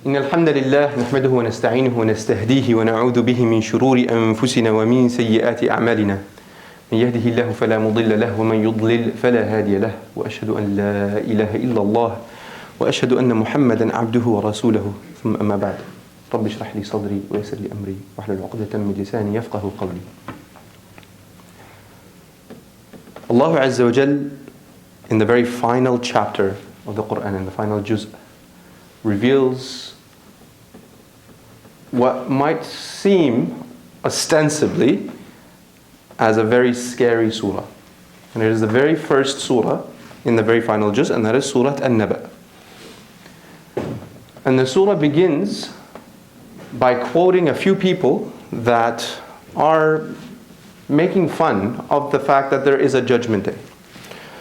إن الحمد لله نحمده ونستعينه ونستهديه ونعوذ به من شرور أنفسنا ومن سيئات أعمالنا من يهده الله فلا مضل له ومن يضلل فلا هادي له وأشهد أن لا إله إلا الله وأشهد أن محمدا عبده ورسوله ثم أما بعد رب اشرح لي صدري ويسر لي أمري واحلل عقدة من لساني يفقه قولي. Allah Azza wa Jal, in the very final chapter of the Quran, in the final juz, reveals what might seem ostensibly as a very scary surah. And it is the very first surah in the very final juz, and that is Surah An-Naba. And the surah begins by quoting a few people that are making fun of the fact that there is a judgment day.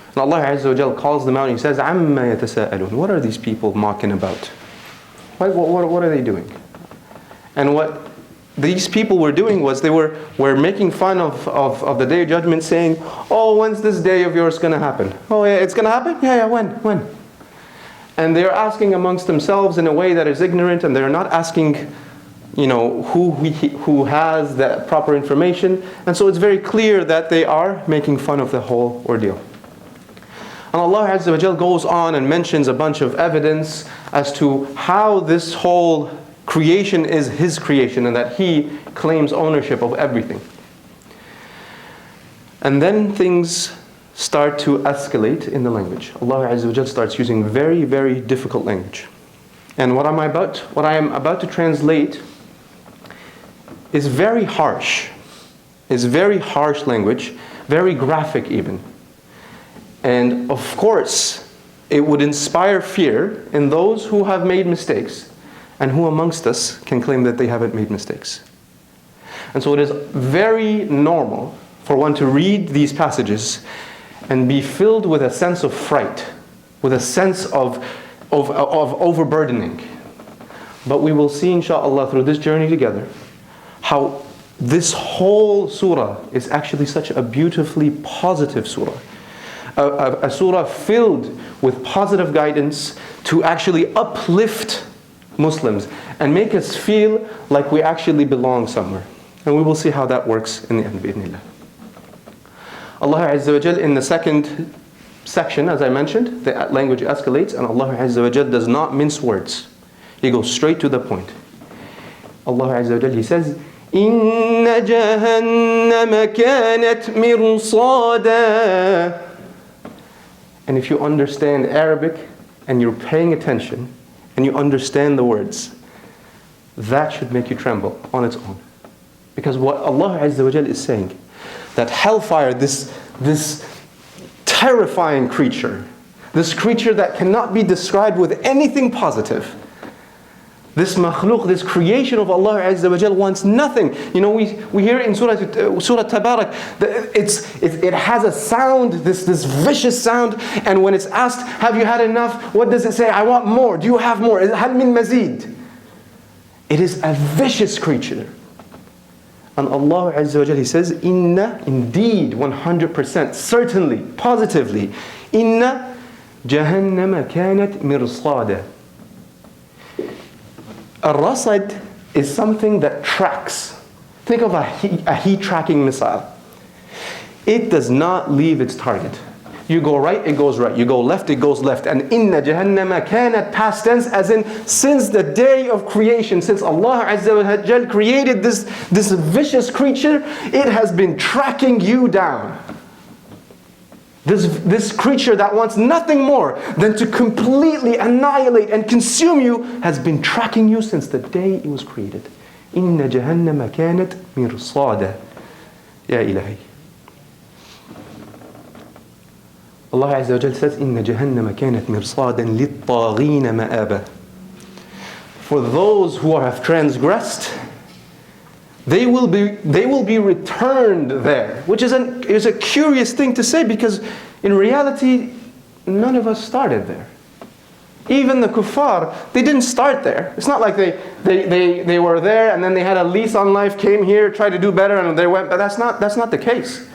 And Allah Azza wa Jal calls them out and He says, عَمَّا يَتَسَاءَلُونَ. What are these people mocking about? What are they doing? And what these people were doing was they were making fun of the day of judgment, saying, oh, when's this day of yours going to happen? Oh yeah, it's going to happen? Yeah, when? And they're asking amongst themselves in a way that is ignorant, and they're not asking who has the proper information. And so it's very clear that they are making fun of the whole ordeal. And Allah Azza wa Jal goes on and mentions a bunch of evidence as to how this whole creation is His creation and that He claims ownership of everything. And then things start to escalate in the language. Allah Azza wa Jal starts using very, very difficult language. And what I am about to translate is very harsh. It's very harsh language, very graphic even. And of course, it would inspire fear in those who have made mistakes, and who amongst us can claim that they haven't made mistakes. And so it is very normal for one to read these passages and be filled with a sense of fright, with a sense of overburdening. But we will see, inshaAllah, through this journey together, how this whole surah is actually such a beautifully positive surah. A surah filled with positive guidance to actually uplift Muslims and make us feel like we actually belong somewhere. And we will see how that works in the end, bi'idhnillah. Allah Azza wa Jal, in the second section, as I mentioned, the language escalates, and Allah Azza wa Jal does not mince words. He goes straight to the point. Allah Azza wa Jal, He says, إِنَّ جَهَنَّمَ كَانَتْ مِرْصَادًا. And if you understand Arabic and you're paying attention and you understand the words, that should make you tremble on its own. Because what Allah Azza wa Jal is saying, that hellfire, this terrifying creature, this creature that cannot be described with anything positive, this makhluk, this creation of Allah Azza wa Jal wants nothing. We hear in Surah Tabarak, it has a sound, this vicious sound, and when it's asked, have you had enough? What does it say? I want more. Do you have more? Hal min mazid. It is a vicious creature. And Allah Azza wa Jal, He says, Inna, indeed, 100%, certainly, positively, Inna jahannama kanat mirsada. A rasad is something that tracks. Think of a heat tracking missile. It does not leave its target. You go right, it goes right. You go left, it goes left. And inna jahannama kanat, past tense, as in since the day of creation, since Allah Azza wa Jal created this vicious creature, it has been tracking you down. This creature that wants nothing more than to completely annihilate and consume you has been tracking you since the day it was created. Inna jahannama kanat mirsada. Ya ilahi. Allah Azza wa Jal says, Inna jahannama kanat mirsadan lit-taghina ma'aba. For those who have transgressed, they will be returned there, which is a curious thing to say, because in reality, none of us started there. Even the kuffar, they didn't start there. It's not like they were there and then they had a lease on life, came here, tried to do better, and they went. But that's not the case.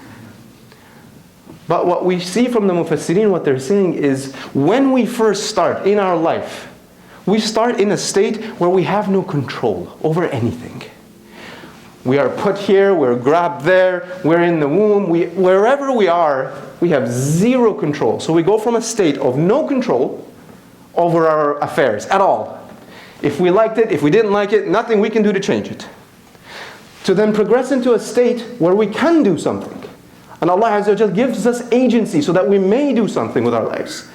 But what we see from the Mufassirin, what they're saying is, when we first start in our life, We start in a state where we have no control over anything. We are put here, we're grabbed there, we're in the womb, wherever we are, we have zero control. So we go from a state of no control over our affairs at all. If we liked it, if we didn't like it, nothing we can do to change it. To then progress into a state where we can do something. And Allah Azza wa Jal gives us agency so that we may do something with our lives.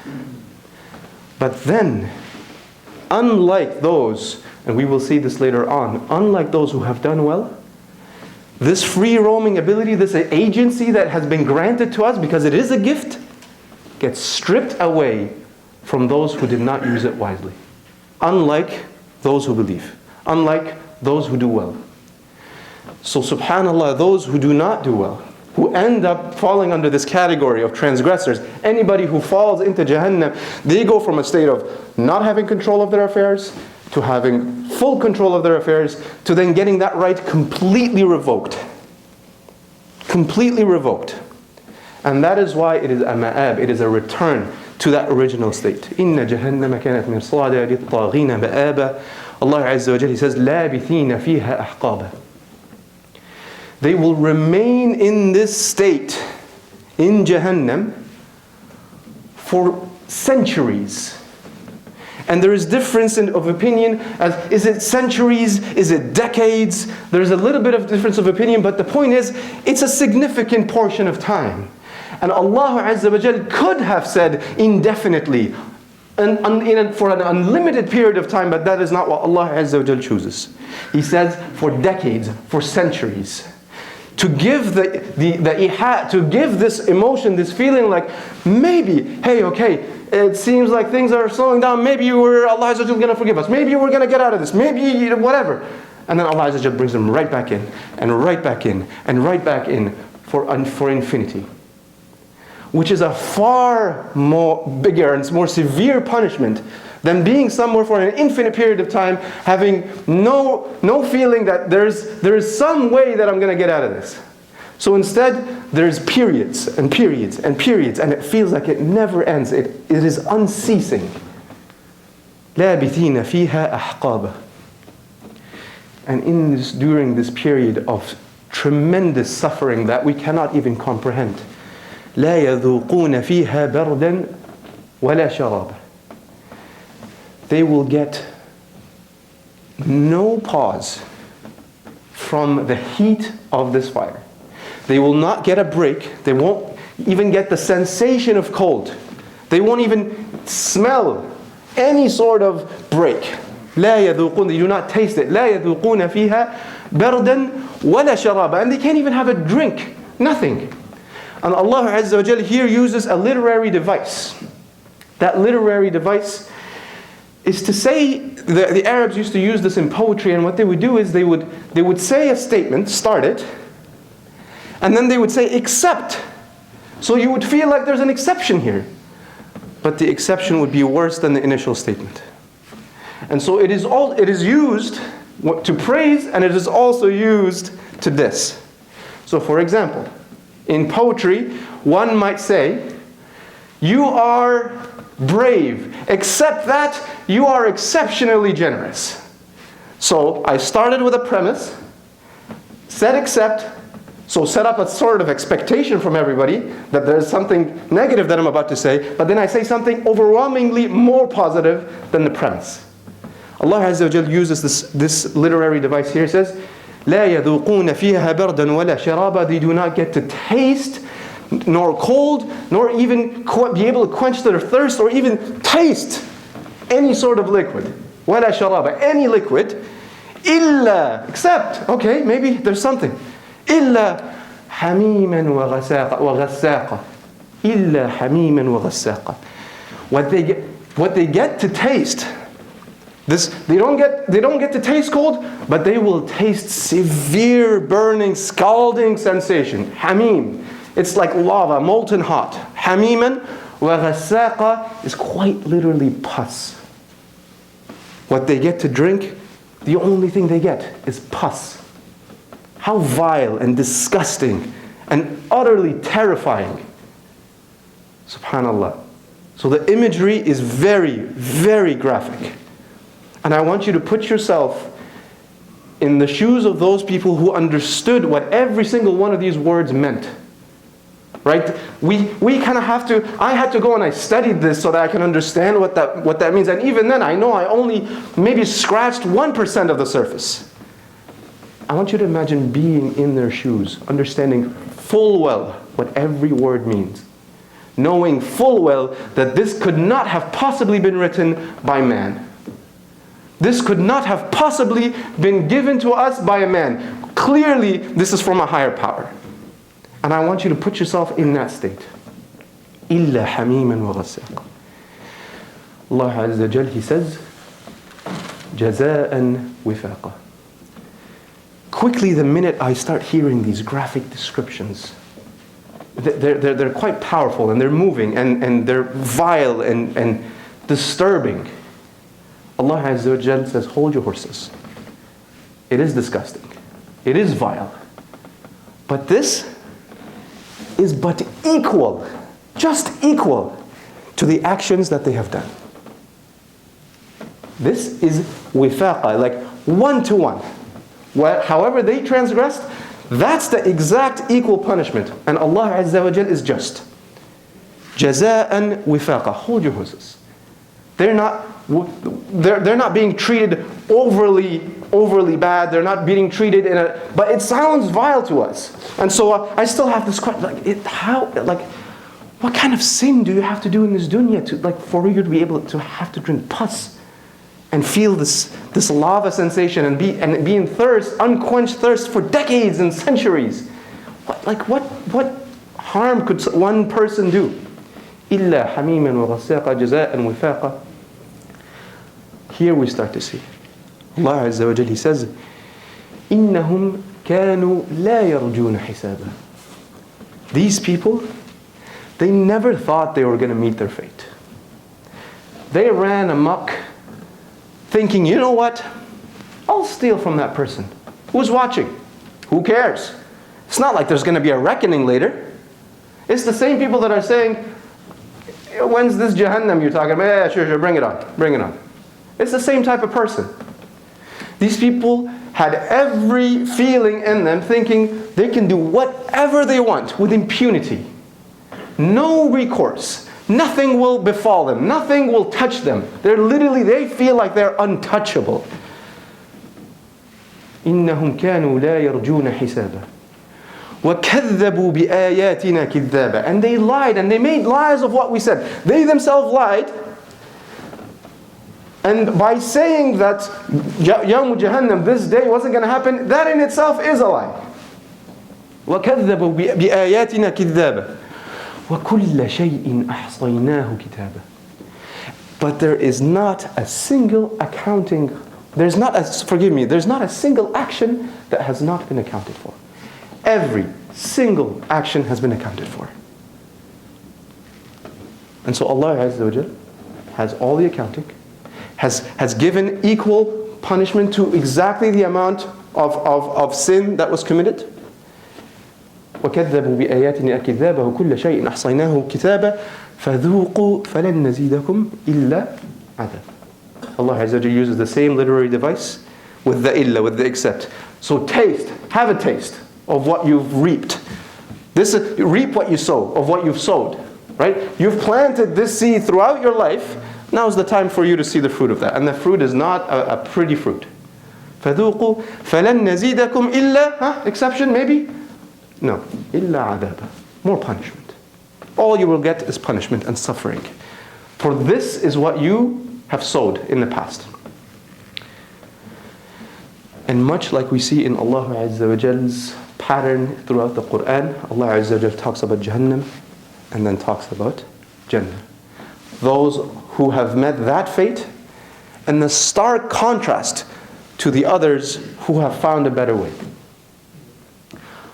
But then, unlike those, and we will see this later on, unlike those who have done well, this free roaming ability, this agency that has been granted to us because it is a gift, gets stripped away from those who did not use it wisely. Unlike those who believe. Unlike those who do well. So subhanAllah, those who do not do well, who end up falling under this category of transgressors, anybody who falls into Jahannam, they go from a state of not having control of their affairs, to having full control of their affairs, to then getting that right completely revoked. Completely revoked. And that is why it is a ma'ab, it is a return to that original state. إِنَّ جَهَنَّمَ كَانَتْ مِرْصَادًا لِلطَّاغِينَ مَآبًا. Allah Azza wa Jalla, He says, لَابِثِينَ فِيهَا أَحْقَابًا. They will remain in this state, in Jahannam, for centuries. And there is difference of opinion as, is it centuries, is it decades? There's a little bit of difference of opinion, but the point is, it's a significant portion of time. And Allah Azza wa Jal could have said indefinitely, for an unlimited period of time, but that is not what Allah Azza wa Jal chooses. He says for decades, for centuries. To give to give this emotion, this feeling like, maybe, hey, okay, it seems like things are slowing down, maybe Allah Azza wa Jal is going to forgive us, maybe we're going to get out of this, maybe whatever. And then Allah Azza wa Jal brings them right back in, and right back in, and right back in for infinity. Which is a far more bigger and more severe punishment than being somewhere for an infinite period of time, having no feeling that there is some way that I'm going to get out of this. So instead, there's periods and periods and periods, and it feels like it never ends. It is unceasing. لَابِثِينَ فِيهَا أَحْقَابًا. And during this period of tremendous suffering that we cannot even comprehend, لا يذوقون فيها بردا ولا شرابا. They will get no pause from the heat of this fire. They will not get a break. They won't even get the sensation of cold. They won't even smell any sort of break. لا يذوقون, they do not taste it. لا يذوقون فيها بردا ولا شرابا. And they can't even have a drink. Nothing. And Allah Azza wa Jalla here uses a literary device. That literary device is to say, the Arabs used to use this in poetry, and what they would do is they would say a statement, start it, and then they would say except. So you would feel like there's an exception here. But the exception would be worse than the initial statement. And so it is used to praise, and it is also used to diss. So for example, in poetry, one might say, you are brave, except that you are exceptionally generous. So I started with a premise, said except, so set up a sort of expectation from everybody that there's something negative that I'm about to say, but then I say something overwhelmingly more positive than the premise. Allah Azza wa Jal uses this literary device here. He says, لا يذوقون فيها بردا ولا شرابا. They do not get to taste, nor cold, nor even be able to quench their thirst, or even taste any sort of liquid. ولا شرابا, any liquid. إلا, except, okay, maybe there's something. إلا حميما وغساقا. إلا حميما وغساقا. What they get to taste. They don't get to taste cold, but they will taste severe, burning, scalding sensation. Hamim. It's like lava, molten hot. Hamiman wa ghasaqa is quite literally pus. What they get to drink, the only thing they get is pus. How vile and disgusting and utterly terrifying. Subhanallah. So the imagery is very, very graphic. And I want you to put yourself in the shoes of those people who understood what every single one of these words meant. Right? We kind of have to, I had to go and I studied this so that I can understand what that means. And even then, I know I only maybe scratched 1% of the surface. I want you to imagine being in their shoes, understanding full well what every word means. Knowing full well that this could not have possibly been written by man. This could not have possibly been given to us by a man. Clearly, this is from a higher power. And I want you to put yourself in that state. إِلَّا حَمِيمًا وَغَسَّاقًا. Allah Azza wa Jal, He says, جَزَاءً وِفَاقًا. Quickly, the minute I start hearing these graphic descriptions, they're quite powerful and they're moving and they're vile and disturbing. Allah Azza wa Jal says, hold your horses. It is disgusting. It is vile. But this is but equal, just equal to the actions that they have done. This is wifaqa, like one-to-one. However they transgressed, that's the exact equal punishment. And Allah Azza wa Jal is just. Jaza'an wifaqa. Hold your horses. They're not being treated overly bad. They're not being treated but it sounds vile to us. And so I still have this question, what kind of sin do you have to do in this dunya for you to be able to have to drink pus and feel this lava sensation and be in thirst, unquenched thirst for decades and centuries? What harm could one person do? إِلَّا حَمِيمًا وَغَسَّاقًا جَزَاءً وِفَاقًا. Here we start to see. Allah Azza wa Jal, He says, إِنَّهُمْ كَانُوا لَا يَرْجُونَ حِسَابًا. These people, they never thought they were going to meet their fate. They ran amok thinking, you know what? I'll steal from that person. Who's watching? Who cares? It's not like there's going to be a reckoning later. It's the same people that are saying, when's this Jahannam you're talking about? Yeah, sure, bring it on, bring it on. It's the same type of person. These people had every feeling in them thinking they can do whatever they want with impunity. No recourse. Nothing will befall them. Nothing will touch them. They feel like they're untouchable. إِنَّهُمْ كَانُوا لَا يَرْجُونَ حِسَابًا وَكَذَّبُوا بِآيَاتِنَا كِذَّابًا. And they lied and they made lies of what we said. They themselves lied. And by saying that Yawm Jahannam, this day wasn't going to happen, that in itself is a lie. وَكَذَّبُوا بِآيَاتِنَا كِذَّابًا وَكُلَّ شَيْءٍ أَحْصَيْنَاهُ كِتَابًا. But there is not a single accounting, there's not a single action that has not been accounted for. Every single action has been accounted for. And so Allah Azza wa Jal has all the accounting, has given equal punishment to exactly the amount of sin that was committed. وَكَذَّبُوا بِآيَاتِنَا كِذَّابًا وَكُلَّ شَيْءٍ أَحْصَيْنَاهُ كِتَابًا فَذُوقُوا فَلَنْ نَزِيدَكُمْ إِلَّا عَذَابًا. Allah Azza wa Jal uses the same literary device with the illa, with the except. So have a taste of what you've reaped. Reap what you sow, of what you've sowed. Right? You've planted this seed throughout your life. Now's the time for you to see the fruit of that. And the fruit is not a pretty fruit. فَذُوقُوا فَلَنْ نَزِيدَكُمْ إِلَّا, exception maybe? No. إِلَّا عَذَابًا. More punishment. All you will get is punishment and suffering. For this is what you have sowed in the past. And much like we see in Allah Azza wa Jal's pattern throughout the Quran, Allah Azza wa Jal talks about Jahannam and then talks about Jannah. Those who have met that fate, and the stark contrast to the others who have found a better way.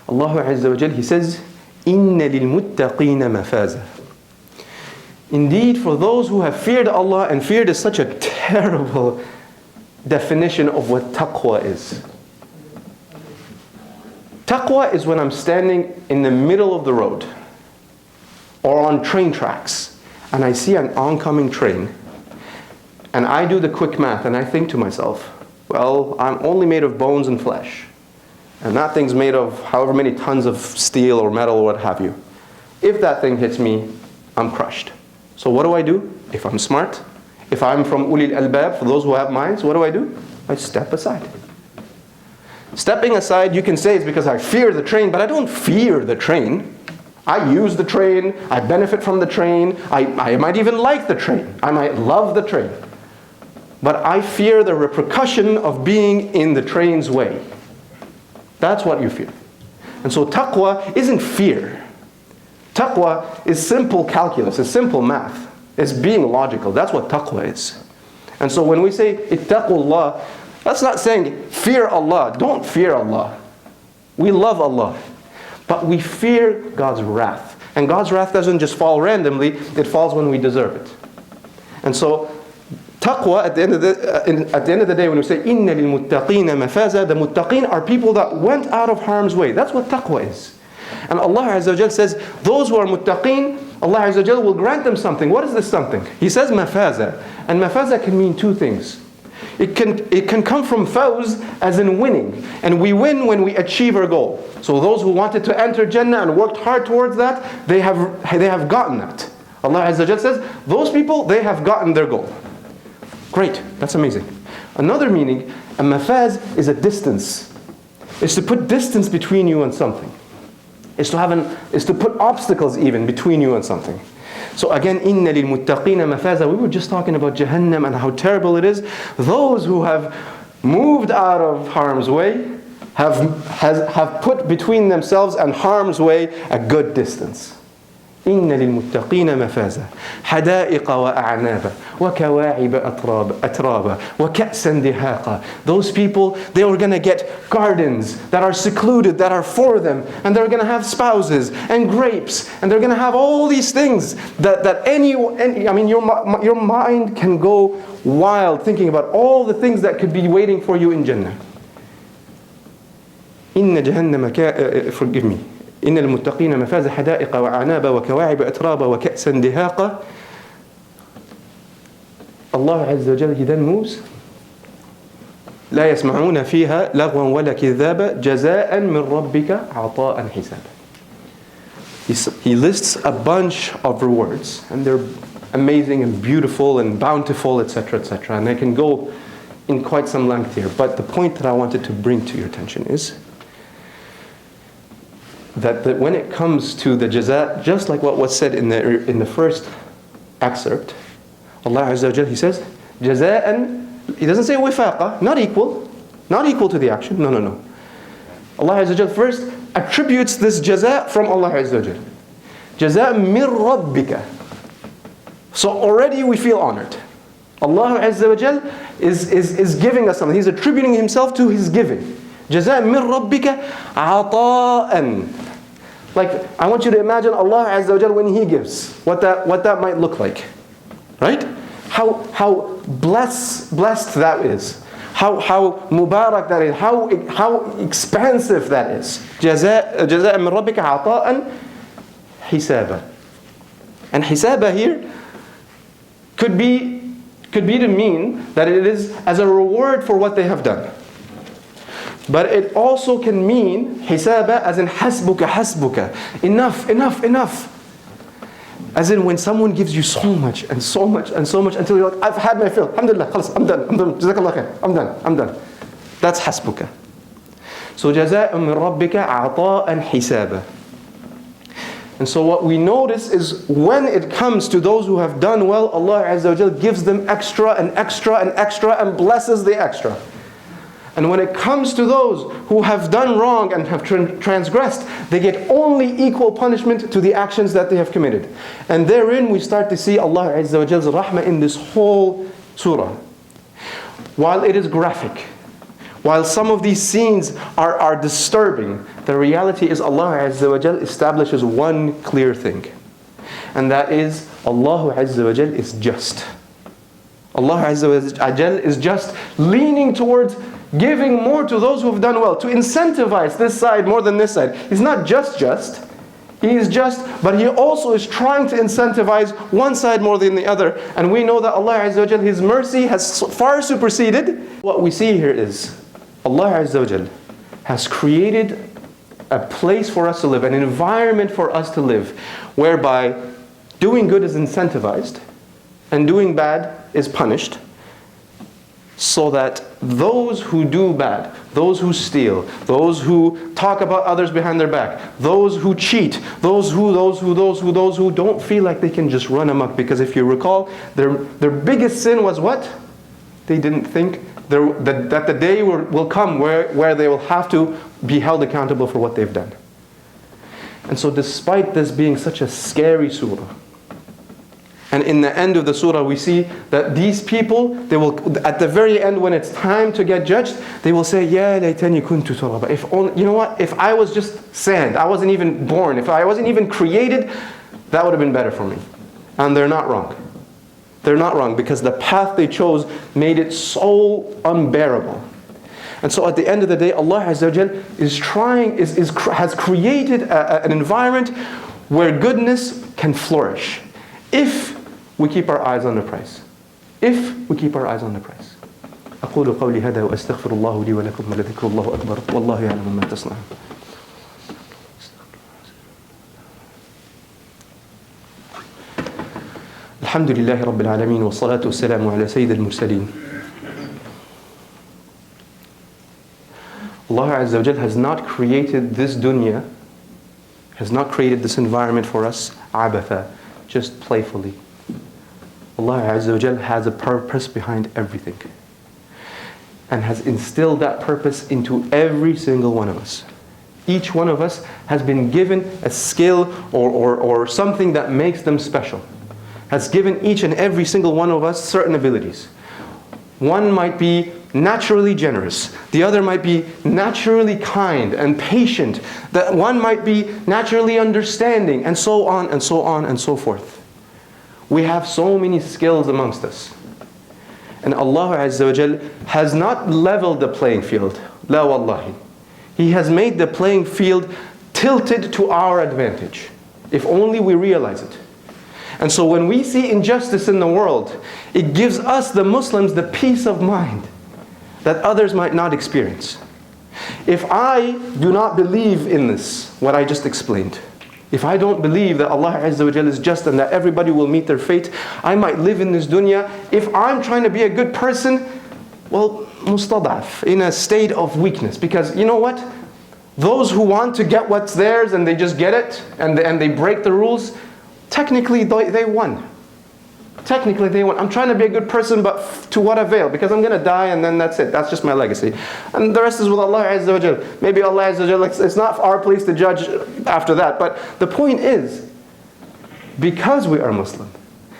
Allah Azza wa Jal, He says, إِنَّ لِلْمُتَّقِينَ مَفَازًا. Indeed, for those who have feared Allah, and feared is such a terrible definition of what taqwa is. Taqwa is when I'm standing in the middle of the road or on train tracks and I see an oncoming train and I do the quick math and I think to myself, well, I'm only made of bones and flesh. And that thing's made of however many tons of steel or metal or what have you. If that thing hits me, I'm crushed. So what do? If I'm smart, if I'm from ulil albab, for those who have minds, what do? I step aside. Stepping aside, you can say it's because I fear the train, but I don't fear the train. I use the train, I benefit from the train, I might even like the train, I might love the train. But I fear the repercussion of being in the train's way. That's what you fear. And so taqwa isn't fear. Taqwa is simple calculus, it's simple math. It's being logical. That's what taqwa is. And so when we say ittaqullah, that's not saying fear Allah. Don't fear Allah. We love Allah. But we fear God's wrath. And God's wrath doesn't just fall randomly, it falls when we deserve it. And so taqwa, at the end of the day, when we say inna lil-muttaqina mafaza, the muttaqin are people that went out of harm's way. That's what taqwa is. And Allah Azza wa Jal says, those who are muttaqin, Allah Azza wa Jal will grant them something. What is this something? He says mafaza. And mafaza can mean two things. It can come from fawz, as in winning. And we win when we achieve our goal. So those who wanted to enter Jannah and worked hard towards that, they have gotten that. Allah Azza wa Jal says, those people, they have gotten their goal. Great, that's amazing. Another meaning, a mafaz is a distance. It's to put distance between you and something. It's to put obstacles even between you and something. So again, inna lil-muttaqina mafaza. We were just talking about Jahannam and how terrible it is. Those who have moved out of harm's way have put between themselves and harm's way a good distance. إن للمتقين مفازا حدائق وأعنابا وكواعب أترابا وكأسا دهاقا. Those people, they are going to get gardens that are secluded, that are for them, and they're going to have spouses and grapes, and they're going to have all these things that your mind can go wild thinking about all the things that could be waiting for you in Jannah. إن جهنم forgive me. إن المتقين مفاز حدائق وأعنابا وكواعب أترابا وكأسا دهاقا. Allah Azza wa Jalla, He then moves. لا يسمعون فيها لغوا ولا كذابا جزاء من ربك عطاء حسابا. He lists a bunch of rewards, and they're amazing and beautiful and bountiful, etc., etc. And I can go in quite some length here. But the point that I wanted to bring to your attention is that when it comes to the jaza, just like what was said in the first excerpt, Allah Azza wa Jalla, He says, jaza'an, He doesn't say wifaqa, not equal to the action, no. Allah Azza wa Jalla first attributes this jaza from Allah Azza wa Jalla. Jaza'an min rabbika. So already we feel honored. Allah Azza wa Jalla is giving us something. He's attributing Himself to His giving. جزاء من ربك عطاء. Like, I want you to imagine Allah Azza wa Jal when He gives, what that might look like, right? How blessed that is, how mubarak that is, how expansive that is. جزاء من ربك عطاء حسابا. And hisaba here could be to mean that it is as a reward for what they have done. But it also can mean hisaba as in hasbuka. Enough. As in when someone gives you so much until you're like, I've had my fill. Alhamdulillah, khalas, I'm done. Jazakallah khair. I'm done. That's hasbuka. So jaza'un min rabbika ata'an hisaba. And so what we notice is when it comes to those who have done well, Allah Azza wa Jalla gives them extra and blesses the extra. And when it comes to those who have done wrong and have transgressed, they get only equal punishment to the actions that they have committed. And therein we start to see Allah Azza wa Jalla's rahmah in this whole surah. While it is graphic, while some of these scenes are disturbing, the reality is Allah Azza wa Jalla establishes one clear thing. And that is, Allah Azza wa Jalla is just. Allah Azza wa Jalla is just, leaning towards giving more to those who have done well, to incentivize this side more than this side. He's not just. He is just, but He also is trying to incentivize one side more than the other. And we know that Allah Azza wa Jal, His mercy has far superseded. What we see here is Allah Azza wa Jal has created a place for us to live, an environment for us to live, whereby doing good is incentivized and doing bad is punished, so that those who do bad, those who steal, those who talk about others behind their back, those who cheat, those who don't feel like they can just run amok. Because if you recall, their biggest sin was what? They didn't think that the day will come where they will have to be held accountable for what they've done. And so despite this being such a scary surah, and in the end of the surah we see that these people, they will, at the very end when it's time to get judged, they will say, Ya laytani kuntu turaba. If only, you know what, if I was just sand, I wasn't even born, if I wasn't even created, that would have been better for me. And they're not wrong. They're not wrong, because the path they chose made it so unbearable. And so at the end of the day, Allah Azza wa Jal has created an environment where goodness can flourish, if we keep our eyes on the prize. If we keep our eyes on the prize. أقول قولي هذا وأستغفر الله لي ولكم ولذكر الله أكبر والله يعلم ما تصنعون. الحمد لله رب العالمين والصلاة والسلام على سيد المرسلين. Allah Azza wa Jal has not created this dunya, has not created this environment for us abatha, just playfully. Allah Azza wa Jal has a purpose behind everything, and has instilled that purpose into every single one of us. Each one of us has been given a skill or something that makes them special. Has given each and every single one of us certain abilities. One might be naturally generous. The other might be naturally kind and patient. That one might be naturally understanding, and so on and so on and so forth. We have so many skills amongst us. And Allah Azza wa Jal has not leveled the playing field. La wallahi. He has made the playing field tilted to our advantage. If only we realize it. And so when we see injustice in the world, it gives us, the Muslims, the peace of mind that others might not experience. If I do not believe in this, what I just explained, if I don't believe that Allah Azza wa Jal is just and that everybody will meet their fate, I might live in this dunya. If I'm trying to be a good person, well, mustadaf, in a state of weakness. Because you know what? Those who want to get what's theirs and they just get it, and they break the rules, technically they won. Technically they won. I'm trying to be a good person, but to what avail? Because I'm going to die and then that's it. That's just my legacy. And the rest is with Allah Azza wa Jal. Maybe Allah Azza wa Jal, it's not our place to judge after that. But the point is, because we are Muslim,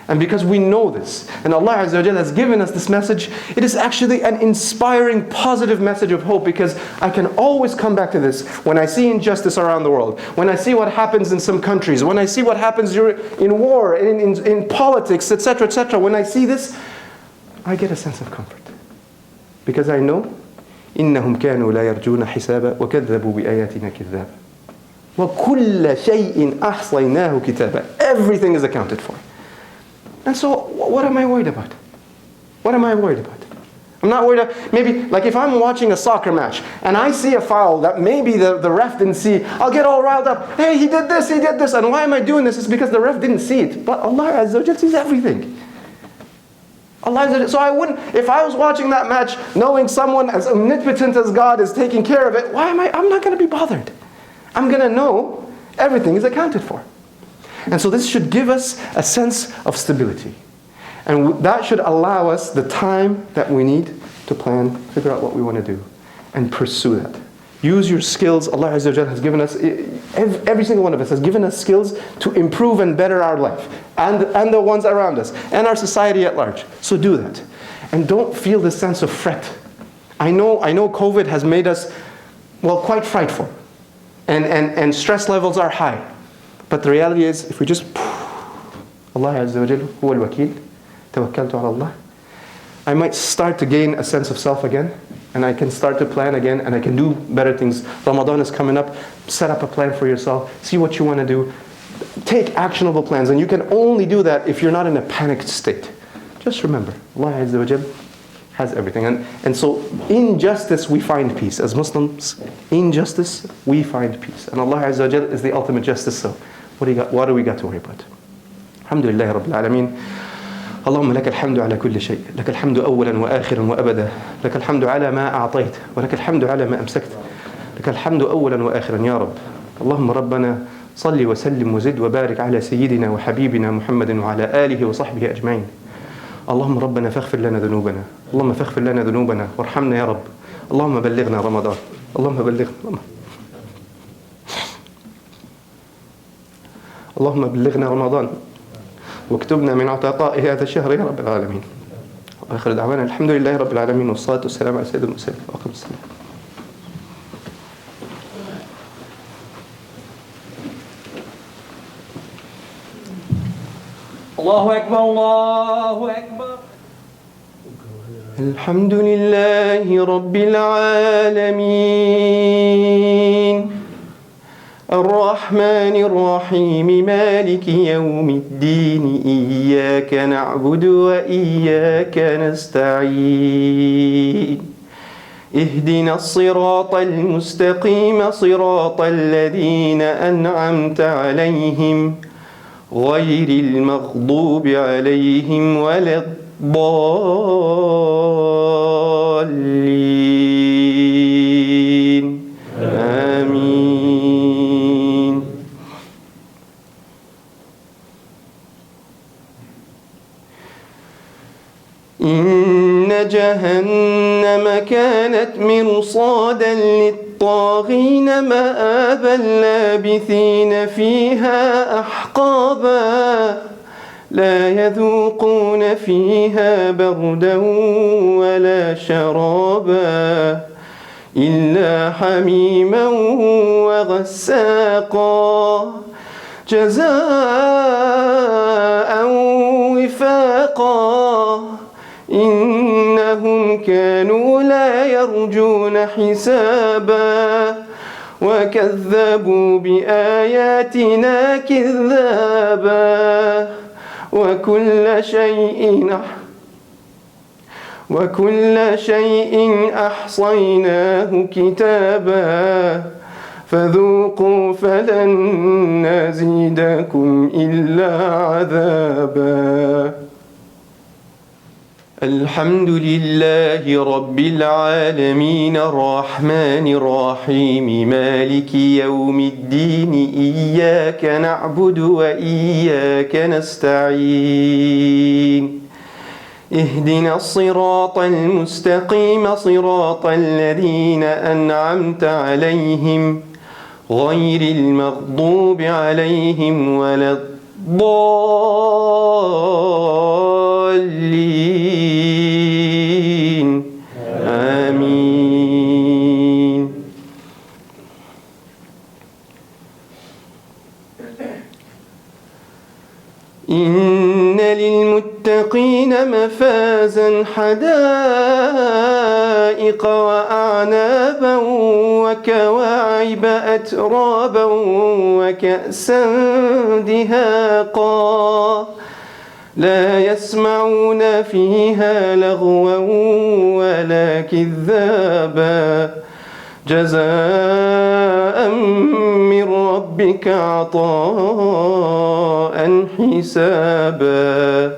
and because we know this, and Allah Azza wa Jal has given us this message, it is actually an inspiring, positive message of hope, because I can always come back to this when I see injustice around the world, when I see what happens in some countries, when I see what happens in war, in politics, etc., etc. When I see this, I get a sense of comfort. Because I know, إِنَّهُمْ كَانُوا لَا يَرْجُونَ حِسَابًا وَكَذَّبُوا بِآيَاتِنَا كِذَّابًا وَكُلَّ شَيْءٍ أَحْصَيْنَاهُ كِتَابًا. Everything is accounted for. And so, what am I worried about? What am I worried about? I'm not worried about, maybe, like if I'm watching a soccer match, and I see a foul that maybe the ref didn't see, I'll get all riled up. Hey, he did this, and why am I doing this? It's because the ref didn't see it. But Allah Azza wa Jal sees everything. Allah Azza wa Jal, so I wouldn't, if I was watching that match, knowing someone as omnipotent as God is taking care of it, I'm not going to be bothered. I'm going to know everything is accounted for. And so this should give us a sense of stability. And that should allow us the time that we need to plan, figure out what we want to do, and pursue that. Use your skills. Allah Azza wa Jal has given us, every single one of us has given us skills to improve and better our life, and the ones around us, and our society at large. So do that. And don't feel this sense of fret. I know COVID has made us, well, quite frightful. And stress levels are high. But the reality is, if we just, Allah Azza wa Jal, huwa al-wakil, tawakkaltu ala Allah, I might start to gain a sense of self again. and I can start to plan again, and I can do better things. Ramadan is coming up. Set up a plan for yourself. See what you want to do. Take actionable plans, and you can only do that if you're not in a panicked state. Just remember, Allah Azza wa Jal has everything. And so in justice we find peace. As Muslims, in justice we find peace. And Allah Azza wa Jal is the ultimate justice. So what do we got to worry about? Alhamdulillah Rabbil Alameen. اللهم لك الحمد على كل شيء، لك الحمد أولا وآخرا وأبدا، لك الحمد على ما أعطيت، ولك الحمد على ما أمسكت، لك الحمد أولا وآخرا يا رب. اللهم ربنا صل وسلم وزد وبارك على سيدنا وحبيبنا محمد وعلى آله وصحبه أجمعين. اللهم ربنا فاغفر لنا ذنوبنا، اللهم فاغفر لنا ذنوبنا وارحمنا يا رب. اللهم بلغنا رمضان، اللهم بلغنا رمضان واكتبنا من عتقاء هذا الشهر يا رب العالمين. وآخر دعوانا الحمد لله رب العالمين والصلاة والسلام على سيد المرسلين وأقم السلام. الله أكبر الله أكبر. الحمد لله رب العالمين الرحمن الرحيم مالك يوم الدين إياك نعبد وإياك نستعين اهدنا الصراط المستقيم صراط الذين أنعمت عليهم غير المغضوب عليهم ولا الضالين آمين. إن جهنم كانت مرصادا للطاغين مآبا لابثين فيها أحقابا لا يذوقون فيها بردا ولا شرابا إلا حميما وغساقا جزاء وفاقا إنهم كانوا لا يرجون حسابا وكذبوا بآياتنا كذابا وكل شيء أحصيناه كتابا فذوقوا فلن نزيدكم إلا عذابا. الحمد لله رب العالمين الرحمن الرحيم مالك يوم الدين إياك نعبد وإياك نستعين اهدنا الصراط المستقيم صراط الذين أنعمت عليهم غير المغضوب عليهم ولا الضالين آمين. إن للمتقين مفازا حدائق وأعنابا وكواعب أترابا وكأسا دهاقا لا يسمعون فيها لغوا ولا كذابا جزاء من ربك عطاء حسابا.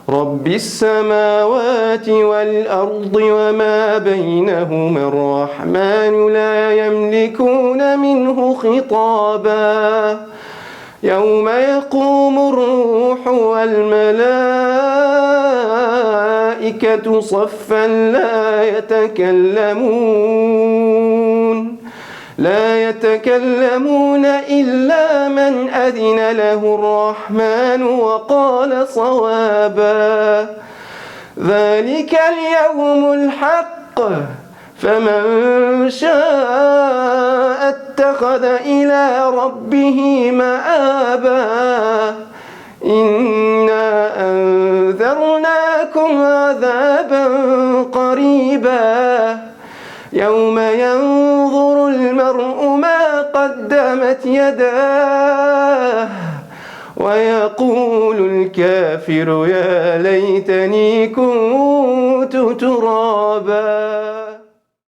رب السماوات والأرض وما بينهما الرحمن لا يملكون منه خطابا يوم يقوم الروح والملائكة صفا لا يتكلمون إلا من أذن له الرحمن وقال صوابا. ذلك اليوم الحق فمن شاء اتخذ إلى ربه مآبا. إنا أنذرناكم عذابا قريبا يوم ينظر المرء ما قدمت يداه ويقول الكافر يا ليتني كنت ترابا.